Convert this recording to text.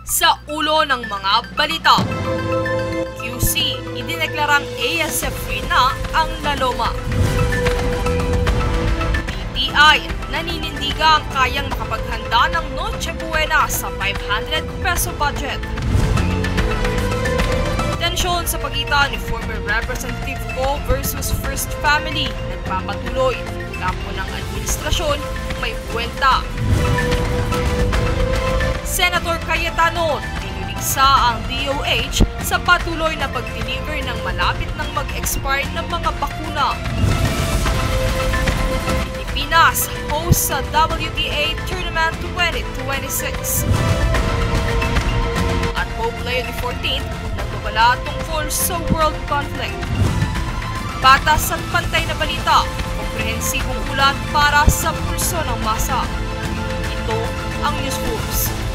Sa ulo ng mga balita, QC, idineklarang ASF free na ang La Loma. BPI, naninindiga ang kayang makapaghanda ng Noche Buena sa 500 peso budget. Tensyon sa pagitan ni former Representative Go versus First Family nagpapatuloy. Kampo ng administrasyon may buwenta. Senator Cayetano, tinuligsa ang DOH sa patuloy na pag-deliver ng malapit nang mag-expire ng mga bakuna. Pilipinas host sa WTA Tournament 2026. At Pope Leo XIV nagbabala tungkol sa world conflict. Batas at pantay na balita, komprehensibong ulat para sa pulso ng masa. Ito ang News Fools.